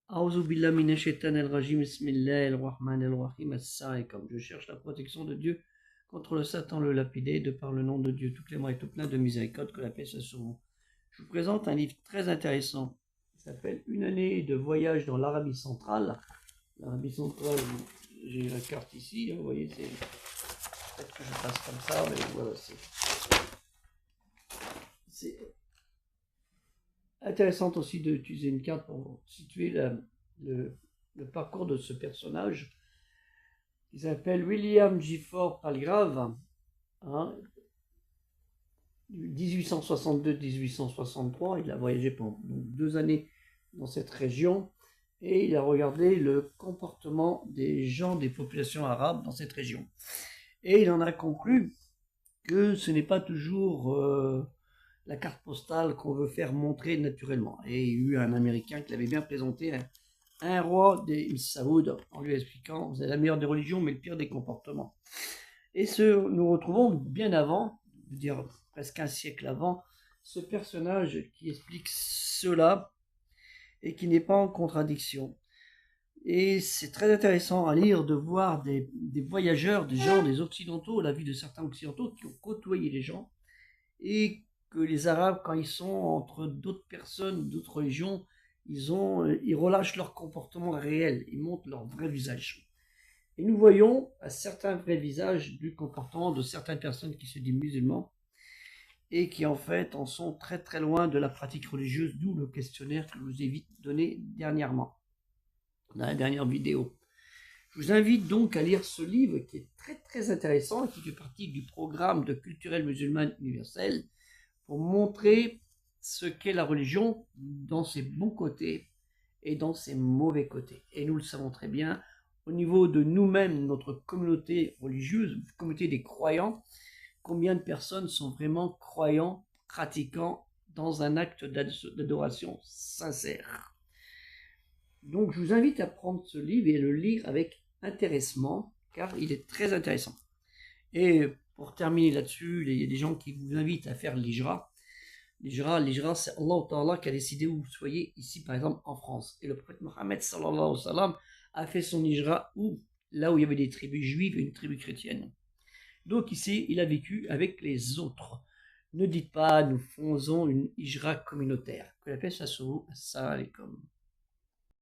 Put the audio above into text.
A'udhu billahi minash shaitanir rajim, bismillahir rahmanir rahim, as-salam. Je cherche la protection de Dieu contre le Satan le lapidé, de par le nom de Dieu tout clément et tout plein de miséricorde, que la paix soit sur vous. Je vous présente un livre très intéressant qui s'appelle Une année de voyage dans l'Arabie centrale. L'Arabie centrale, j'ai la carte ici, vous voyez, c'est peut-être que je passe comme ça, mais voilà, c'est intéressant aussi d'utiliser une carte pour situer le parcours de ce personnage qui s'appelle William Gifford Palgrave, hein, 1862-1863. Il a voyagé pendant 2 années dans cette région et il a regardé le comportement des gens, des populations arabes dans cette région. Et il en a conclu que ce n'est pas toujours la carte postale qu'on veut faire montrer naturellement. Et il y a eu un Américain qui l'avait bien présenté, un roi des Saoud, en lui expliquant, vous avez la meilleure des religions, mais le pire des comportements. Et nous retrouvons bien avant, je veux dire presque un siècle avant, ce personnage qui explique cela et qui n'est pas en contradiction. Et c'est très intéressant à lire de voir des voyageurs, des gens, des occidentaux, la vie de certains occidentaux qui ont côtoyé les gens, et que les Arabes, quand ils sont entre d'autres personnes, d'autres religions, ils relâchent leur comportement réel, ils montrent leur vrai visage. Et nous voyons à certains vrais visages du comportement de certaines personnes qui se disent musulmans et qui en fait en sont très très loin de la pratique religieuse, d'où le questionnaire que je vous ai donné dernièrement, dans la dernière vidéo. Je vous invite donc à lire ce livre qui est très très intéressant et qui fait partie du programme de culturel musulman universel pour montrer ce qu'est la religion dans ses bons côtés et dans ses mauvais côtés. Et nous le savons très bien, au niveau de nous-mêmes, notre communauté religieuse, communauté des croyants, combien de personnes sont vraiment croyants, pratiquants dans un acte d'adoration sincère. Donc je vous invite à prendre ce livre et le lire avec intéressement, car il est très intéressant. Et pour terminer là-dessus, il y a des gens qui vous invitent à faire l'Hijra. L'Hijra, c'est Allah Ta'ala qui a décidé où vous soyez, ici par exemple en France. Et le prophète Mohammed sallallahu alayhi wa sallam a fait son Hijra là où il y avait des tribus juives et une tribu chrétienne. Donc ici, il a vécu avec les autres. Ne dites pas, nous faisons une Hijra communautaire. Que la paix soit sur vous. Assalamu alaikum.